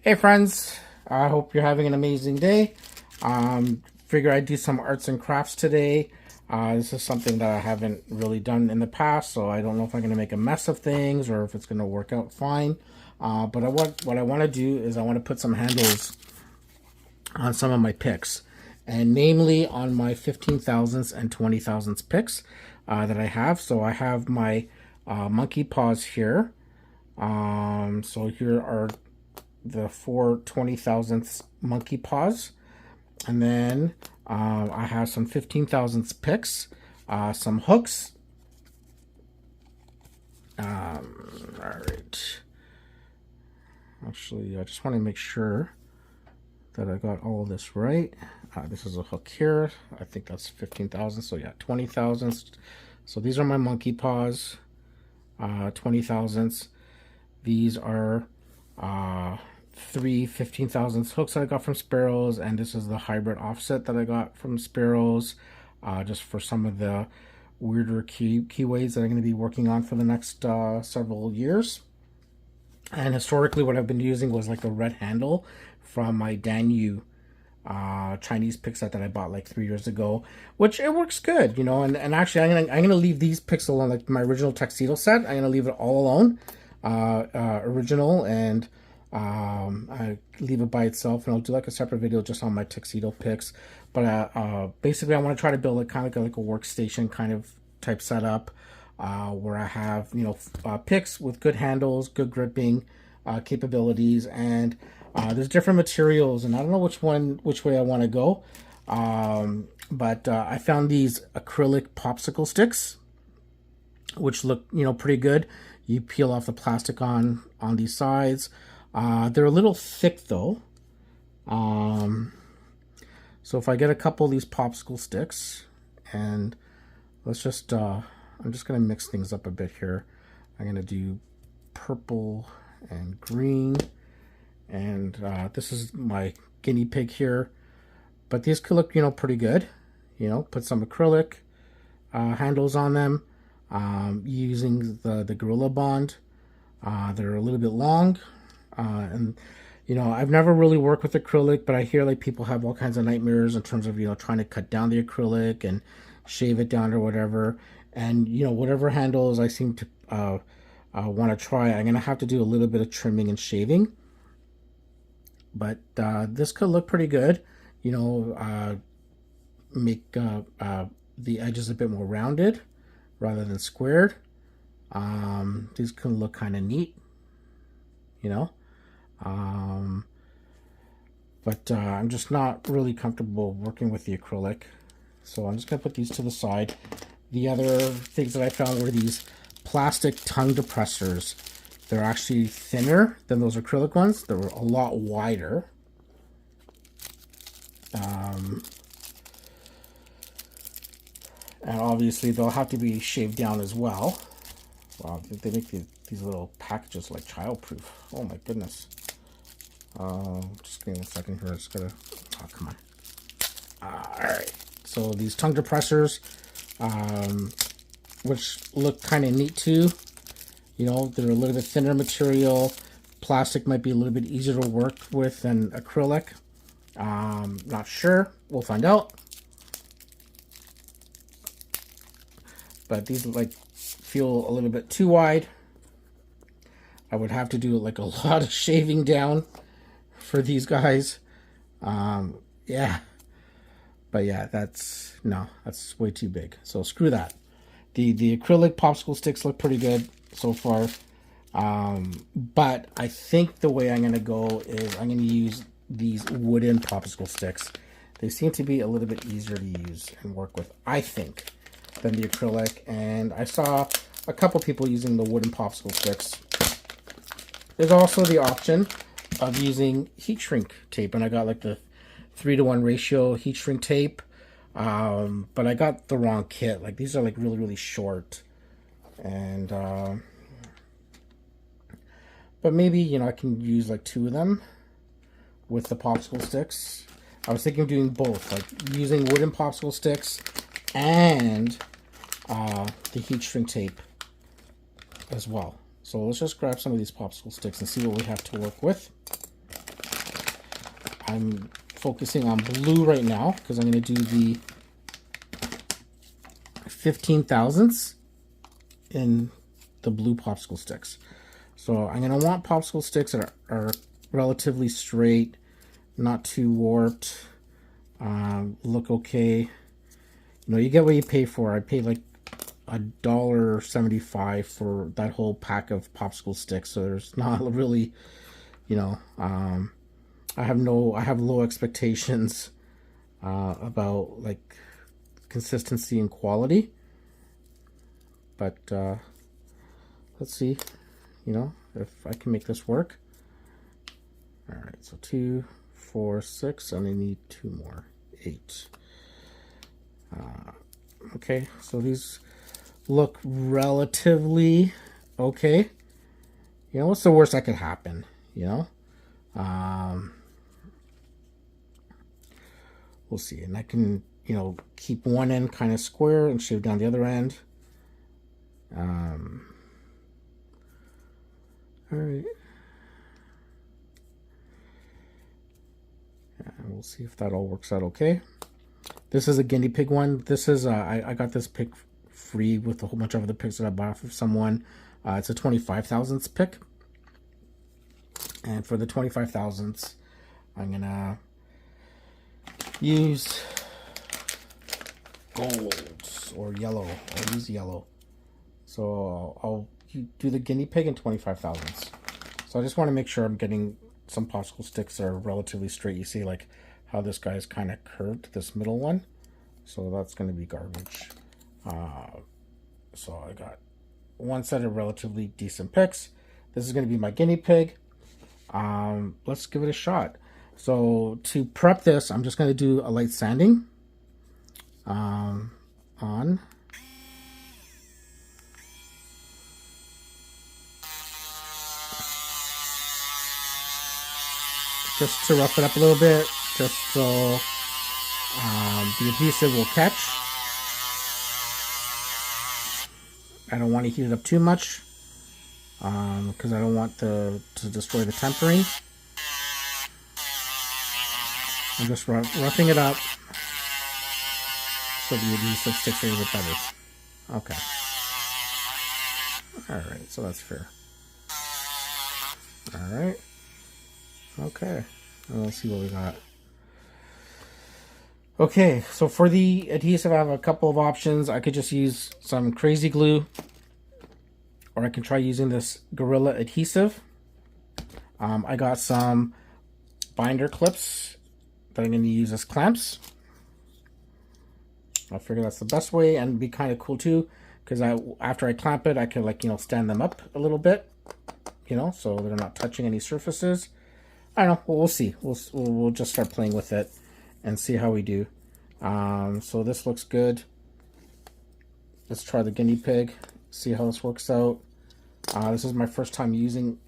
Hey friends, I hope you're having an amazing day. Figure I'd do some arts and crafts today. This is something that I haven't really done in the past, so I don't know if I'm going to make a mess of things or if it's going to work out fine. But what I want to do is I want to put some handles on some of my picks, and namely on my 15 thousandths and 20 thousandths picks that I have. So I have my monkey paws here. So here are the 4 20 thousandths monkey paws, and then I have some 15 thousandths picks, some hooks. All right. Actually, I just want to make sure that I got all of this right. This is a hook here. I think that's 15 thousandths. So yeah, 20 thousandths. So these are my monkey paws, 20 thousandths. These are 3 15 thousandths hooks that I got from Sparrows, and this is the hybrid offset that I got from Sparrows, just for some of the weirder keyways that I'm going to be working on for the next several years. And historically, what I've been using was like a red handle from my Danyu Chinese pick set that I bought like 3 years ago, which it works good, you know. And actually, I'm gonna leave these picks alone, like my original tuxedo set. I'm gonna leave it all alone, original, and I leave it by itself, and I'll do like a separate video just on my tuxedo picks. But basically, I want to try to build a kind of like a workstation kind of type setup, where I have, you know, picks with good handles, good gripping capabilities, and there's different materials, and I don't know which way I want to go. But I found these acrylic popsicle sticks, which look, you know, pretty good. You peel off the plastic on these sides. They're a little thick though. So if I get a couple of these popsicle sticks, and let's just, I'm just going to mix things up a bit here. I'm going to do purple and green, and this is my guinea pig here. But these could look, you know, pretty good. You know, put some acrylic handles on them, using the Gorilla Bond. They're a little bit long, and you know, I've never really worked with acrylic, but I hear like people have all kinds of nightmares in terms of, you know, trying to cut down the acrylic and shave it down or whatever. And you know, whatever handles I seem to want to try, I'm gonna have to do a little bit of trimming and shaving. But this could look pretty good, you know. Make the edges a bit more rounded rather than squared. These can look kind of neat, you know. But I'm just not really comfortable working with the acrylic, so I'm just gonna put these to the side. The other things that I found were these plastic tongue depressors. They're actually thinner than those acrylic ones. They're a lot wider. And obviously they'll have to be shaved down as well. Wow, they make these little packages like childproof. Oh my goodness. Just give me a second here. I just gotta, oh, come on. Alright, so these tongue depressors, which look kind of neat too. You know, they're a little bit thinner material. Plastic might be a little bit easier to work with than acrylic. Not sure. We'll find out. But these like feel a little bit too wide. I would have to do like a lot of shaving down for these guys. Yeah. But yeah, that's way too big. So screw that. The acrylic popsicle sticks look pretty good so far. But I think the way I'm going to go is I'm going to use these wooden popsicle sticks. They seem to be a little bit easier to use and work with, I think, than the acrylic. And I saw a couple people using the wooden popsicle sticks. There's also the option of using heat shrink tape, and I got like the 3-to-1 ratio heat shrink tape. But I got the wrong kit. Like these are like really, really short. And but maybe, you know, I can use like 2 of them with the popsicle sticks. I was thinking of doing both, like using wooden popsicle sticks and the heat shrink tape as well. So let's just grab some of these popsicle sticks and see what we have to work with. I'm focusing on blue right now because I'm going to do the 15 thousandths in the blue popsicle sticks. So I'm going to want popsicle sticks that are relatively straight, not too warped, look okay. You know, you get what you pay for. I paid like $1.75 for that whole pack of popsicle sticks, so there's not really, you know, I have low expectations about like consistency and quality, but let's see, you know, if I can make this work. All right, so 2, 4, 6, and I need 2 more, 8. Okay, so these look relatively okay. You know, what's the worst that could happen? You know, we'll see. And I can, you know, keep one end kind of square and shave down the other end. All right. And we'll see if that all works out okay. This is a guinea pig one. This is I got this pick free with a whole bunch of other picks that I bought from someone. It's a 25 thousandths pick, and for the 25 thousandths, I'm gonna use gold or yellow. I'll use yellow. So I'll do the guinea pig in 25 thousandths. So I just want to make sure I'm getting some popsicle sticks that are relatively straight. You see, like how this guy is kind of curved, this middle one. So that's going to be garbage. So I got one set of relatively decent picks. This is going to be my guinea pig. Let's give it a shot. So to prep this, I'm just going to do a light sanding on. Just to rough it up a little bit, just so the adhesive will catch. I don't want to heat it up too much because I don't want to destroy the tempering. I'm just roughing it up so the adhesive sticks a little bit better. Okay. Alright, so that's fair. Alright. Okay. And we'll see what we got. Okay, so for the adhesive, I have a couple of options. I could just use some crazy glue, or I can try using this Gorilla adhesive. I got some binder clips that I'm going to use as clamps. I figure that's the best way, and be kind of cool too, because after I clamp it, I can, like, you know, stand them up a little bit, you know, so they're not touching any surfaces. I don't know. Well, we'll see. We'll just start playing with it and see how we do. So this looks good. Let's try the guinea pig. See how this works out. This is my first time using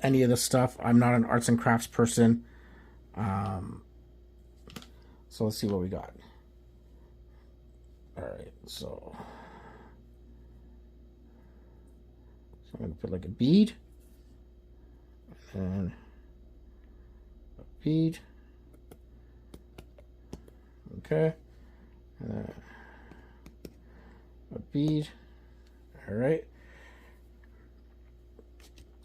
any of this stuff. I'm not an arts and crafts person. So let's see what we got. All right. So I'm gonna put like a bead and bead. Okay. A bead. All right.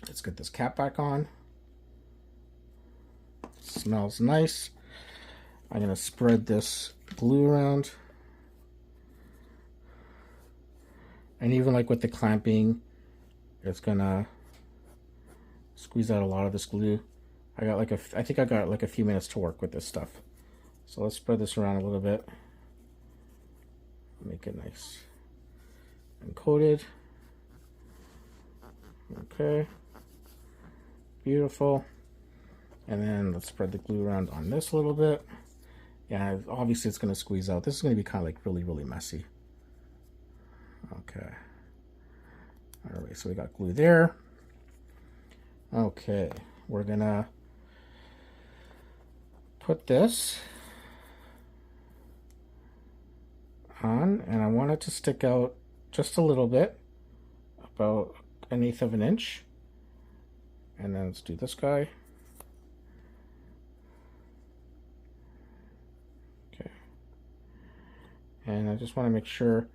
Let's get this cap back on. Smells nice. I'm going to spread this glue around. And even like with the clamping, it's going to squeeze out a lot of this glue. I think I got like a few minutes to work with this stuff. So let's spread this around a little bit. Make it nice and coated. Okay. Beautiful. And then let's spread the glue around on this a little bit. Yeah, obviously it's going to squeeze out. This is going to be kind of like really, really messy. Okay. All right, so we got glue there. Okay, we're going to put this on, and I want it to stick out just a little bit, about 1/8 of an inch. And then let's do this guy. And I just want to make sure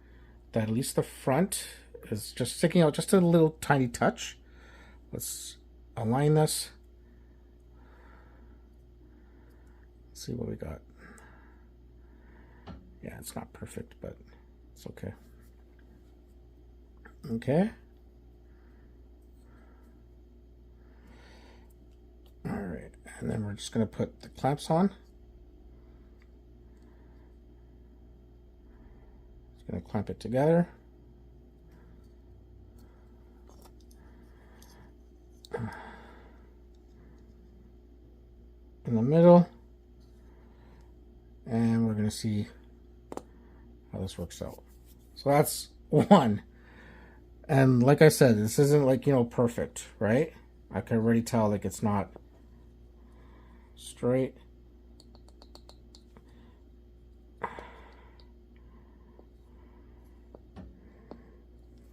that at least the front is just sticking out just a little tiny touch. Let's align this. Let's see what we got. Yeah, it's not perfect, but it's okay. Okay. All right, and then we're just going to put the clamps on. Just going to clamp it together. In the middle. And we're going to see how this works out. So that's one. And like I said, this isn't like, you know, perfect, right? I can already tell like it's not straight.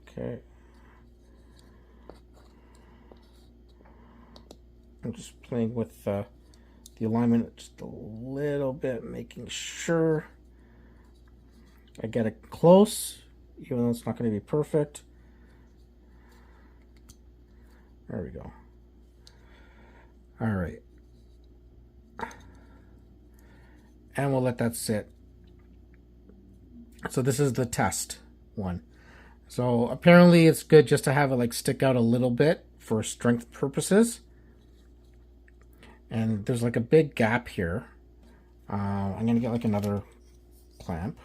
Okay. I'm just playing with the alignment just a little bit, making sure I get it close, even though it's not going to be perfect. There we go. All right. And we'll let that sit. So this is the test one. So apparently it's good just to have it like stick out a little bit for strength purposes. And there's like a big gap here. I'm going to get like another clamp.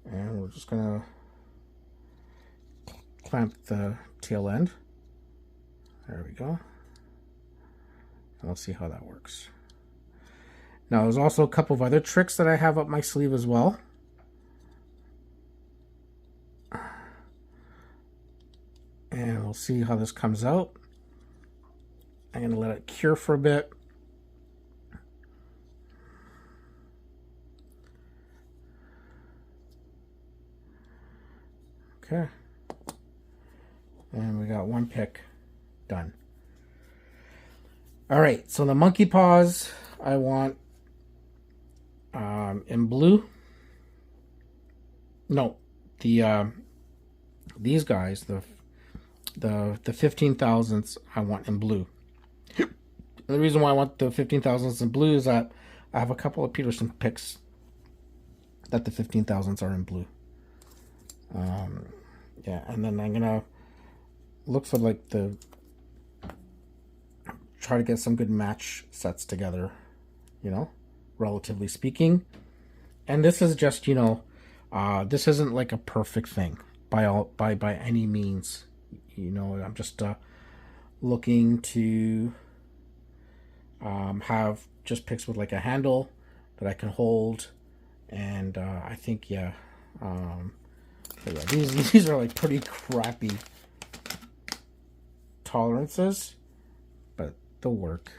And we're just going to clamp the tail end. There we go. And let's see how that works. Now there's also a couple of other tricks that I have up my sleeve as well. And we'll see how this comes out. I'm going to let it cure for a bit. Okay. And we got one pick done. All right, so the monkey paws I want in blue. No, these guys, the 15,000ths I want in blue. The reason why I want the 15,000ths in blue is that I have a couple of Peterson picks that the 15,000ths are in blue. Yeah, and then I'm gonna look for like try to get some good match sets together, you know, relatively speaking. And this is just, you know, this isn't like a perfect thing by any means. You know, I'm just looking to have just picks with like a handle that I can hold, and I think yeah, these are like pretty crappy tolerances, but they'll work.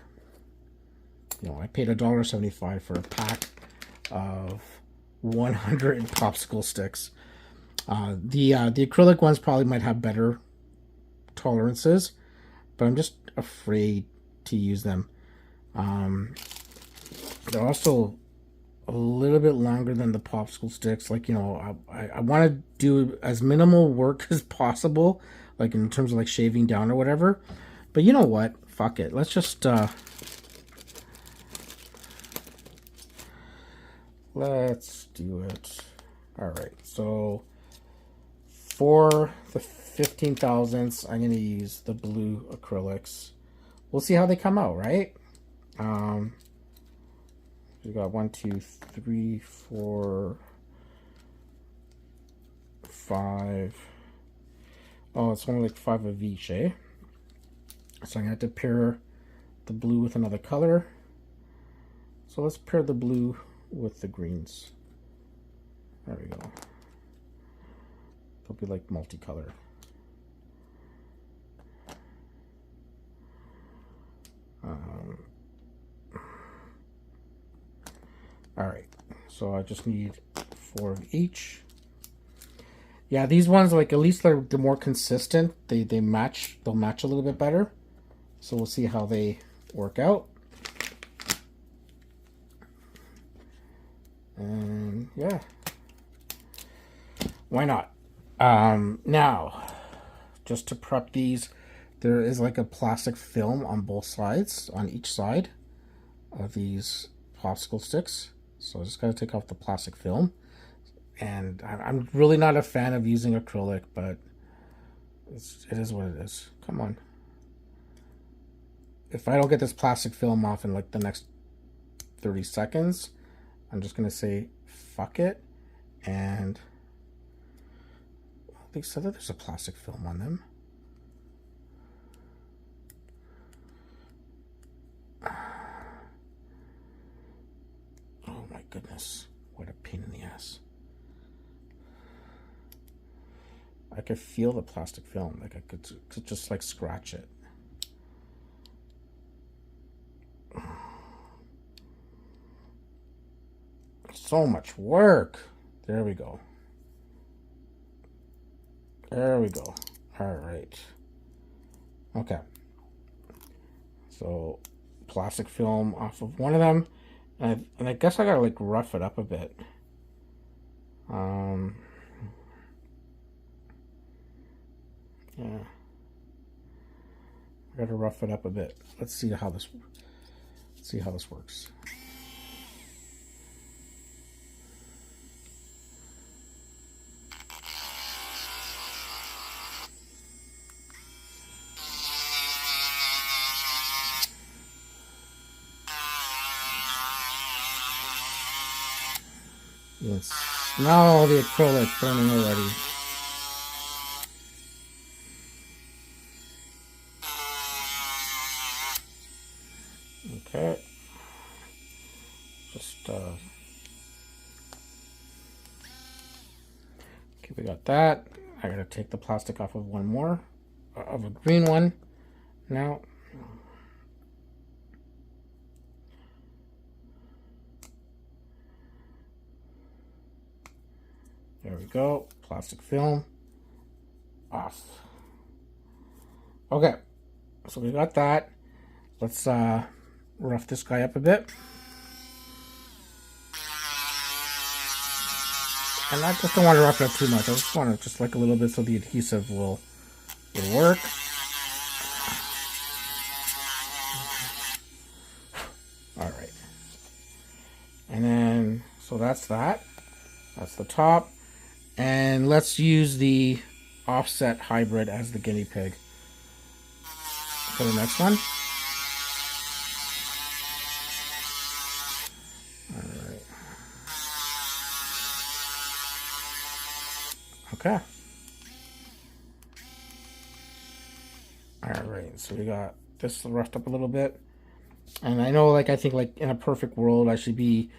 You know, I paid $1.75 for a pack of 100 popsicle sticks. The acrylic ones probably might have better tolerances, but I'm just afraid to use them. They're also a little bit longer than the popsicle sticks. Like, you know, I want to do as minimal work as possible, like in terms of like shaving down or whatever. But you know what? Fuck it. Let's just let's do it. All right. So for the 15,000ths, I'm going to use the blue acrylics. We'll see how they come out, right? We got 1, 2, 3, 4, 5. Oh, it's only like 5 of each, eh? So I'm going to have to pair the blue with another color. So let's pair the blue with the greens. There we go. They'll be like multicolored. All right, so I just need 4 of each. Yeah, these ones, like, at least they're more consistent. They match. They'll match a little bit better. So we'll see how they work out. And yeah, why not? Now, just to prep these, there is like a plastic film on both sides, on each side of these popsicle sticks. So I just gotta take off the plastic film. And I'm really not a fan of using acrylic, but it is what it is. Come on. If I don't get this plastic film off in like the next 30 seconds, I'm just gonna say fuck it. And they said that there's a plastic film on them. Oh my goodness, what a pain in the ass. I could feel the plastic film, like I could just like scratch it. So much work. There we go. There we go. All right. Okay. So plastic film off of one of them, and I guess I gotta like rough it up a bit. Yeah. I gotta rough it up a bit. Let's see how this works. You can smell the acrylic burning already. Okay. Just okay, we got that. I gotta take the plastic off of one more, of a green one. Now, there we go. Plastic film off. Okay, so we got that. Let's rough this guy up a bit. And I just don't want to rough it up too much. I just want to just like a little bit so the adhesive will work. All right. And then, so that's that. That's the top. And let's use the offset hybrid as the guinea pig for the next one. All right. Okay. All right. So we got this roughed up a little bit. And I know, like, I think, like, in a perfect world, I should be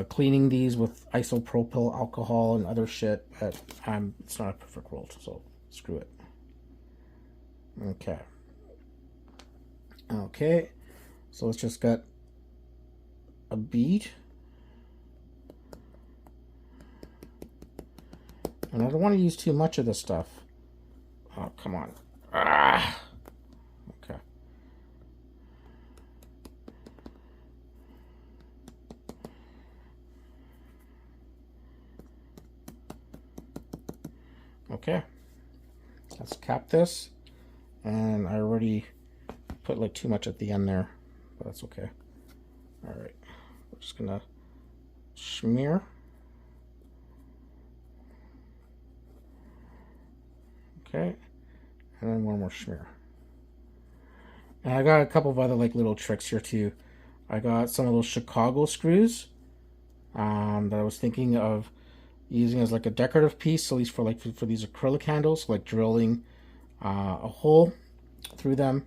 cleaning these with isopropyl alcohol and other shit, but it's not a perfect world, so screw it. Okay. Okay. So let's just get a bead. And I don't want to use too much of this stuff. Oh, come on. Ah! Okay. Okay. Let's cap this. And I already put like too much at the end there, but that's okay. All right. We're just gonna smear. Okay, and then one more smear. And I got a couple of other like little tricks here too. I got some of those Chicago screws that I was thinking of using as like a decorative piece, at least for like for these acrylic handles, like drilling a hole through them.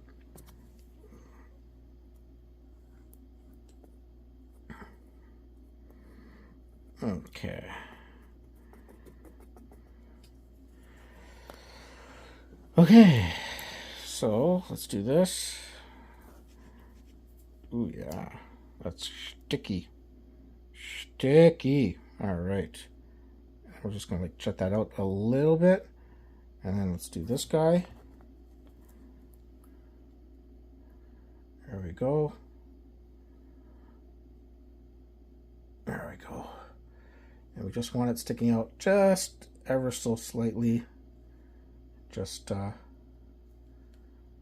Okay. Okay, so let's do this. Ooh, yeah, that's sticky. Sticky. All right. We're just gonna like cut that out a little bit. And then let's do this guy. There we go. There we go. And we just want it sticking out just ever so slightly. Just, there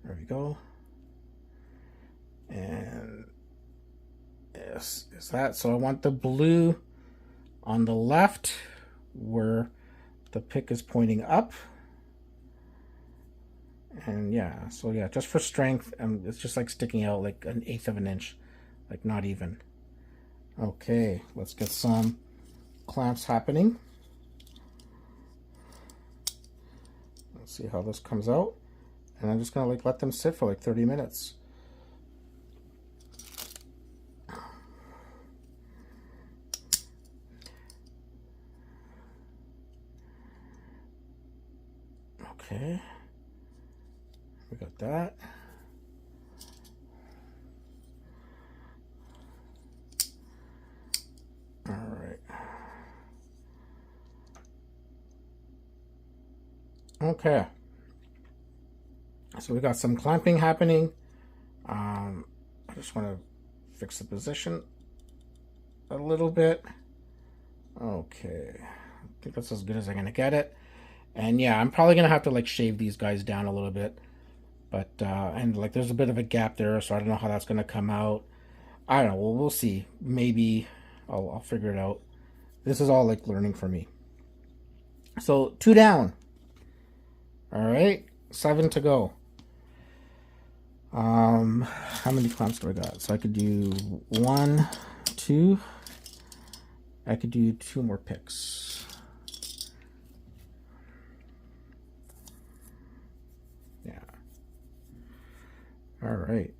we go. And yes, is that. So I want the blue on the left where the pick is pointing up. And yeah, so yeah, just for strength, it's just like sticking out like 1/8 of an inch, like not even. Okay, let's get some clamps happening. Let's see how this comes out. And I'm just gonna like let them sit for like 30 minutes. Okay, we got that. All right. Okay. So we got some clamping happening. I just want to fix the position a little bit. Okay. I think that's as good as I'm going to get it. And yeah, I'm probably going to have to like shave these guys down a little bit. But, and like there's a bit of a gap there, so I don't know how that's going to come out. I don't know. Well, we'll see. Maybe I'll figure it out. This is all like learning for me. So 2 down. All right, 7 to go. How many clamps do I got? So I could do 1, 2. I could do 2 more picks. Yeah. All right.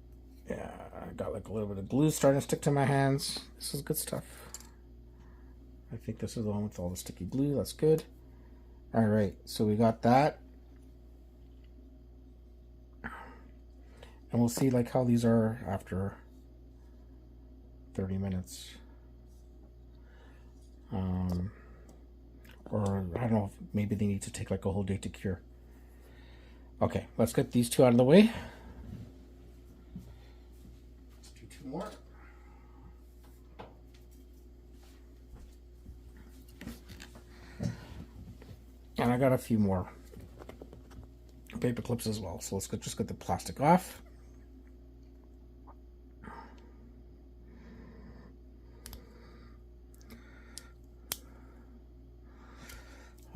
Yeah, I got like a little bit of glue starting to stick to my hands. This is good stuff. I think this is the one with all the sticky glue. That's good. All right, so we got that. And we'll see like how these are after 30 minutes. Or I don't know if maybe they need to take like a whole day to cure. Okay, let's get these 2 out of the way. Let's do 2 more. And I got a few more paper clips as well. So let's just get the plastic off.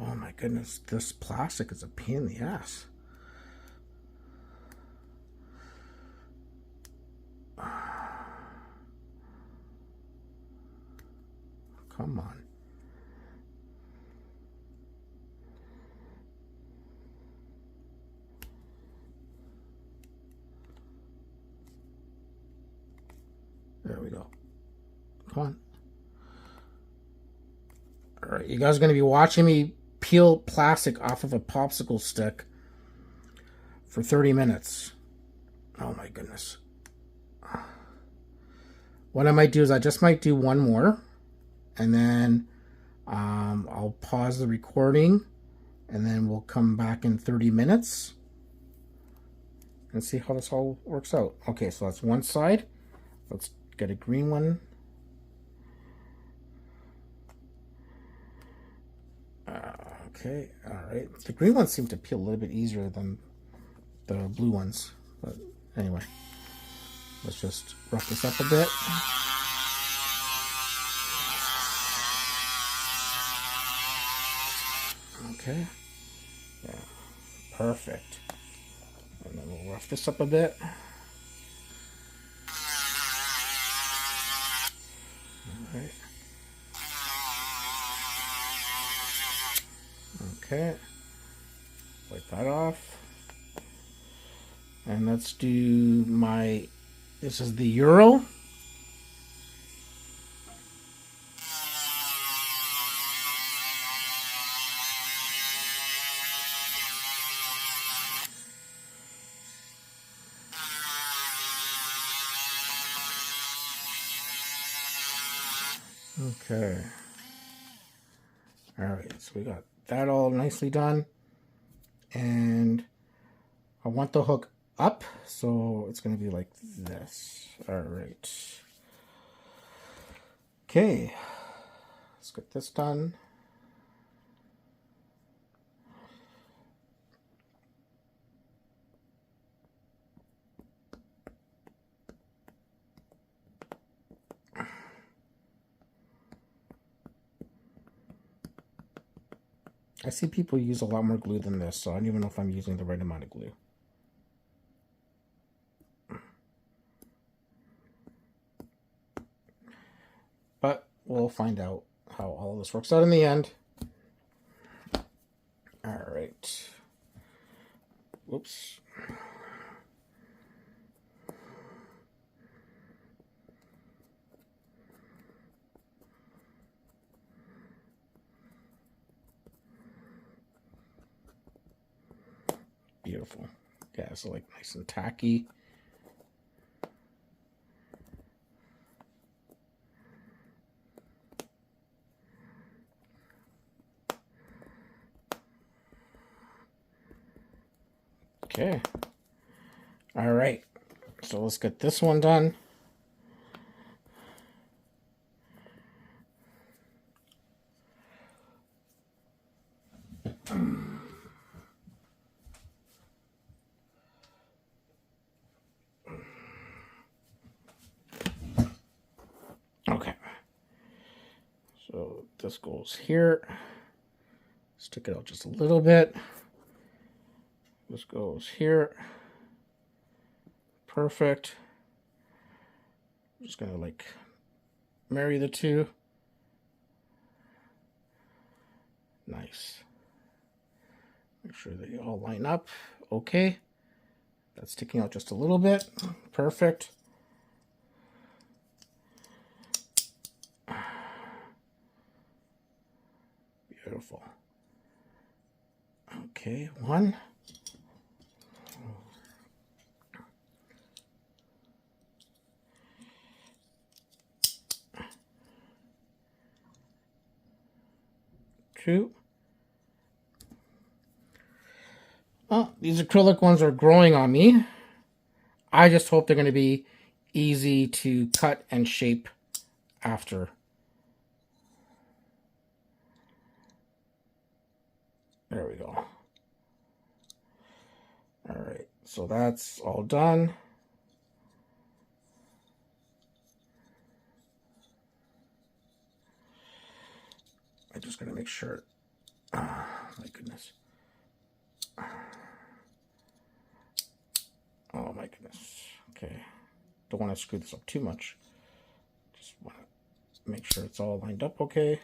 Oh my goodness, this plastic is a pain in the ass. Come on. There we go. Come on. All right, you guys are going to be watching me peel plastic off of a popsicle stick for 30 minutes. Oh my goodness. What I might do is I just might do 1 more, and then I'll pause the recording, and then we'll come back in 30 minutes and see how this all works out. Okay, so that's one side. Let's get a green one. Okay, all right. The green ones seem to peel a little bit easier than the blue ones. But anyway, let's just rough this up a bit. Okay, yeah, perfect. And then we'll rough this up a bit. All right. Okay, wipe that off. And let's do this is the Euro. Okay. All right, so we got that all nicely done. And I want the hook up, so it's going to be like this. All right. Okay. let's get this done. I see people use a lot more glue than this, so I don't even know if I'm using the right amount of glue. But we'll find out how all of this works out in the end. All right. Whoops. Beautiful. Yeah, so like nice and tacky. Okay. All right. So let's get this one done. Okay. So this goes here. Stick it out just a little bit. This goes here. Perfect. I'm just gonna like marry the two. Nice. Make sure they all line up. Okay. That's sticking out just a little bit. Perfect. Beautiful. Okay, one. Two. Oh, these acrylic ones are growing on me. I just hope they're going to be easy to cut and shape after. There we go. All right, so that's all done. I'm just gonna make sure. Oh, my goodness. Oh my goodness. Okay. Don't want to screw this up too much. Just want to make sure it's all lined up okay.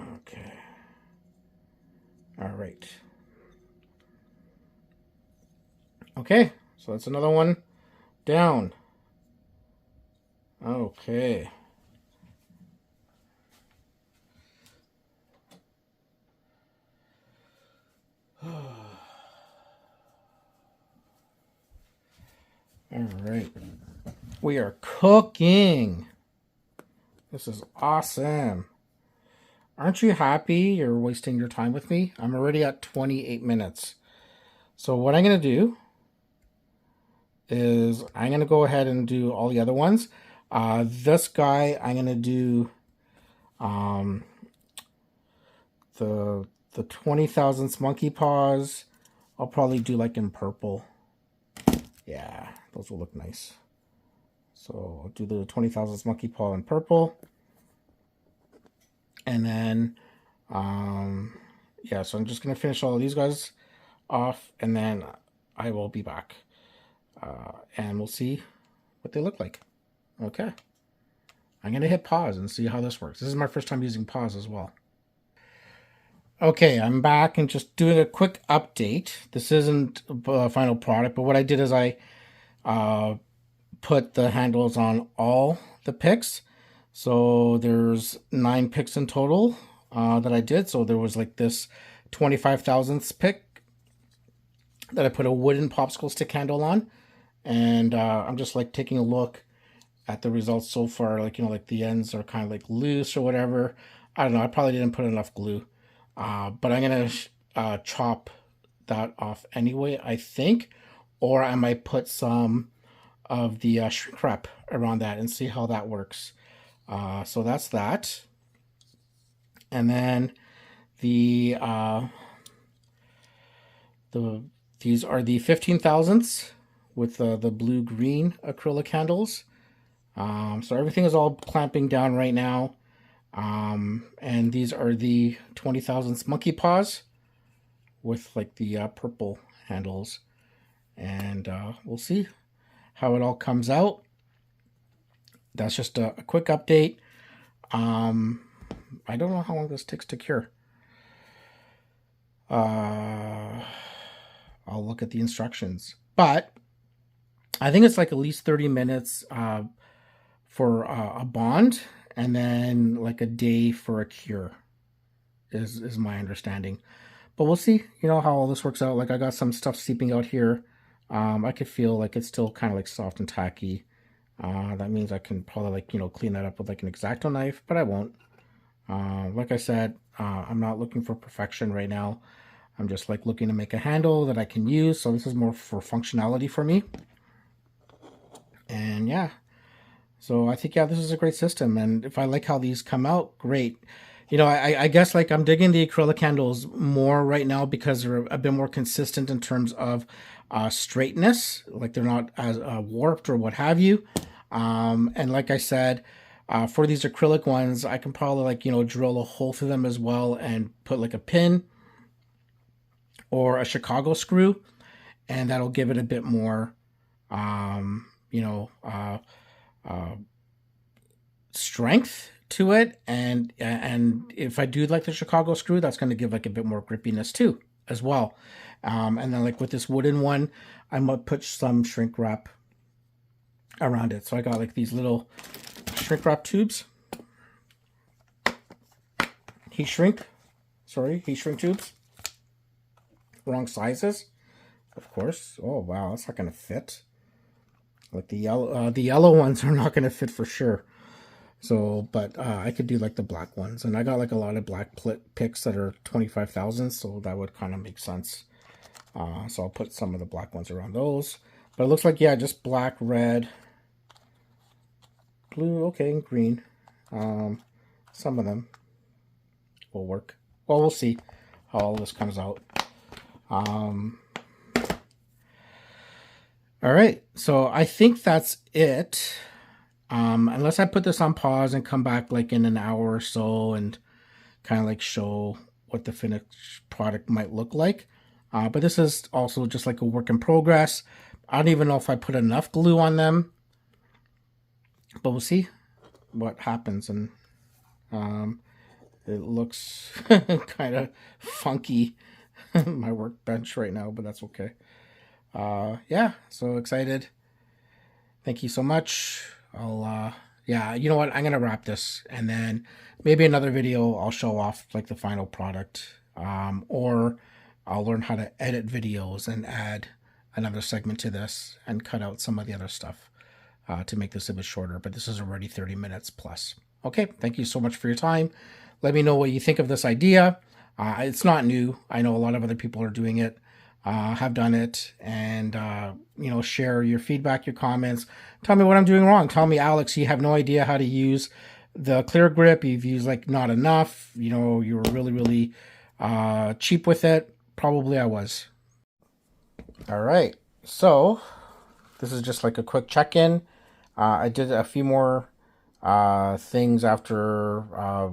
Okay. All right. Okay, so that's another one down. Okay. All right. We are cooking. This is awesome. Aren't you happy you're wasting your time with me? I'm already at 28 minutes. So what I'm going to do is I'm going to go ahead and do all the other ones. This guy, I'm going to do the 20,000th monkey paws. I'll probably do like in purple. Yeah, those will look nice. So I'll do the 20,000th monkey paw in purple. And then, yeah, so I'm just going to finish all of these guys off, and then I will be back. And we'll see what they look like. Okay. I'm going to hit pause and see how this works. This is my first time using pause as well. Okay, I'm back and just doing a quick update. This isn't a final product, but what I did is I put the handles on all the picks. So there's 9 picks in total that I did. So there was like this 25,000th pick that I put a wooden popsicle stick handle on. And I'm just like taking a look at the results so far. Like, you know, like the ends are kind of like loose or whatever. I don't know. I probably didn't put enough glue. But I'm going to chop that off anyway, I think. Or I might put some of the shrink wrap around that and see how that works. So that's that. And then the these are the 15,000ths with the blue-green acrylic handles. So everything is all clamping down right now. And these are the 20,000ths monkey paws with like the purple handles. And we'll see how it all comes out. That's just a quick update. I don't know how long this takes to cure. I'll look at the instructions, but I think it's like at least 30 minutes for a bond, and then like a day for a cure is my understanding. But we'll see, how all this works out. Like I got some stuff seeping out here. I could feel like it's still kind of like soft and tacky. That means I can probably like, clean that up with like an X-Acto knife, but I won't. Like I said, I'm not looking for perfection right now. I'm just like looking to make a handle that I can use. So this is more for functionality for me. And yeah, so I think, yeah, this is a great system. And if I like how these come out, great. I guess like I'm digging the acrylic handles more right now because they're a bit more consistent in terms of straightness. Like they're not as warped or what have you. And like I said, for these acrylic ones, I can probably like, drill a hole through them as well and put like a pin or a Chicago screw. And that'll give it a bit more, strength to it. And if I do like the Chicago screw, that's going to give like a bit more grippiness too as well. And then like with this wooden one, I'm going to put some shrink wrap around it. So I got like these little shrink wrap tubes. Heat shrink tubes. Wrong sizes, of course. Oh wow, that's not going to fit. Like the yellow ones are not going to fit for sure. So, but I could do like the black ones, and I got like a lot of black picks that are 25,000, so that would kind of make sense. So I'll put some of the black ones around those. But it looks like, yeah, just black, red, blue, okay, and green. Some of them will work. Well, we'll see how all this comes out. All right, so I think that's it. Unless I put this on pause and come back like in an hour or so and kind of like show what the finished product might look like. But this is also just like a work in progress. I don't even know if I put enough glue on them, but we'll see what happens. And it looks kind of funky, my workbench right now, but that's okay. Yeah, so excited. Thank you so much. Yeah, you know what? I'm going to wrap this, and then maybe another video I'll show off like the final product, or I'll learn how to edit videos and add another segment to this and cut out some of the other stuff to make this a bit shorter, but this is already 30 minutes plus. Okay, thank you so much for your time. Let me know what you think of this idea. It's not new. I know a lot of other people are doing it. Have done it, and share your feedback, your comments. Tell me what I'm doing wrong. Tell me, Alex, you have no idea how to use the clear grip. You've used like not enough. You were really cheap with it. Probably I was. All right, so this is just like a quick check-in. I did a few more things after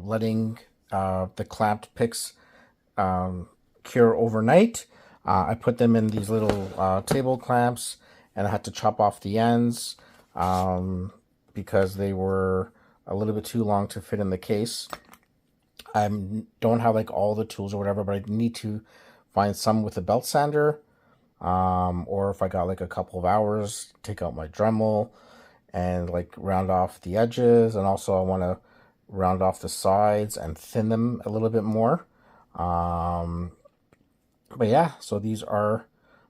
letting the clamped picks cure overnight. I put them in these little table clamps, and I had to chop off the ends because they were a little bit too long to fit in the case. I don't have like all the tools or whatever, but I need to find some with a belt sander, or if I got like a couple of hours, take out my Dremel and like round off the edges. And also I want to round off the sides and thin them a little bit more. But yeah, so these are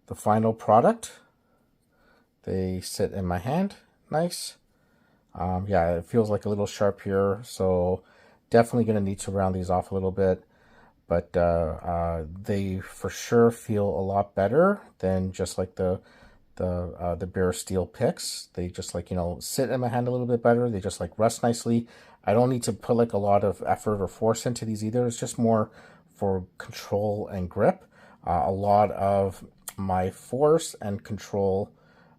the final product. They sit in my hand. Nice. Yeah, it feels like a little sharp here, so definitely going to need to round these off a little bit. But they for sure feel a lot better than just like the bare steel picks. They just like, sit in my hand a little bit better. They just like rest nicely. I don't need to put like a lot of effort or force into these either. It's just more for control and grip. A lot of my force and control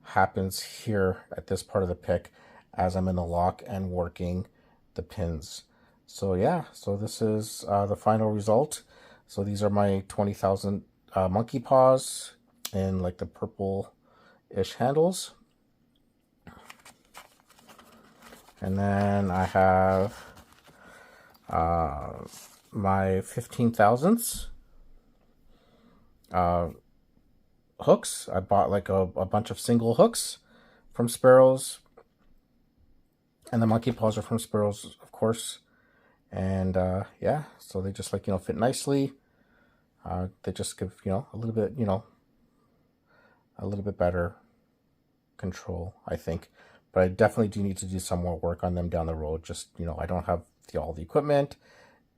happens here at this part of the pick as I'm in the lock and working the pins. So yeah, so this is the final result. So these are my 20,000 monkey paws in like the purple-ish handles. And then I have my 15,000ths hooks. I bought like a bunch of single hooks from Sparrows. And the monkey paws are from Sparrows, of course. And yeah, so they just like, fit nicely. They just give, a little bit, a little bit better control, I think. But I definitely do need to do some more work on them down the road. Just, I don't have all the equipment,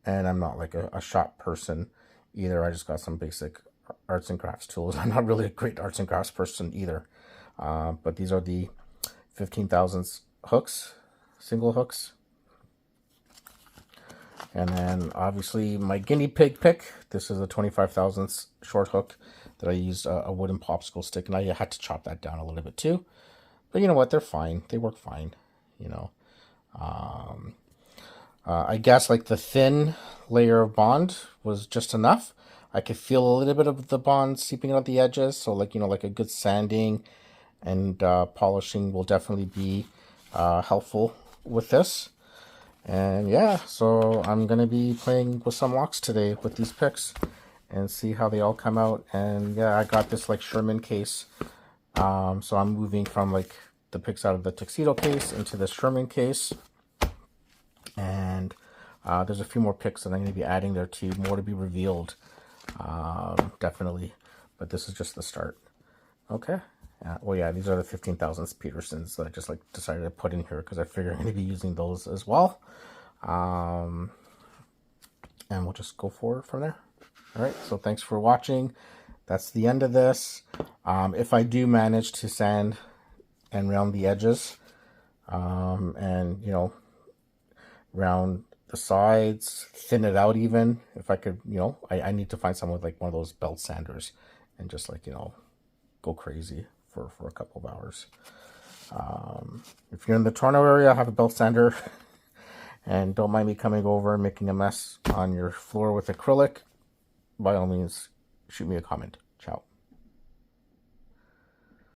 and I'm not like a shop person either. I just got some basic arts and crafts tools. I'm not really a great arts and crafts person either. But these are the 15,000 hooks, single hooks. And then obviously my guinea pig pick. This is a 25,000 short hook that I used a wooden popsicle stick, and I had to chop that down a little bit too. But you know what? They're fine. They work fine. I guess like the thin layer of bond was just enough. I could feel a little bit of the bond seeping out the edges. So like, like a good sanding and polishing will definitely be helpful with this. And yeah, so I'm going to be playing with some locks today with these picks and see how they all come out. And yeah, I got this like Sherman case. So I'm moving from like the picks out of the tuxedo case into the Sherman case. And there's a few more picks that I'm going to be adding there too, more to be revealed, definitely. But this is just the start. Okay. Well, yeah, these are the 15,000 Petersons that I just like decided to put in here because I figure I'm going to be using those as well. And we'll just go forward from there. All right. So thanks for watching. That's the end of this. If I do manage to sand and round the edges, and round the sides, thin it out even, if I could, I need to find someone with like one of those belt sanders and just like, go crazy for a couple of hours. If you're in the Toronto area, I have a belt sander and don't mind me coming over and making a mess on your floor with acrylic. By all means, shoot me a comment. Ciao.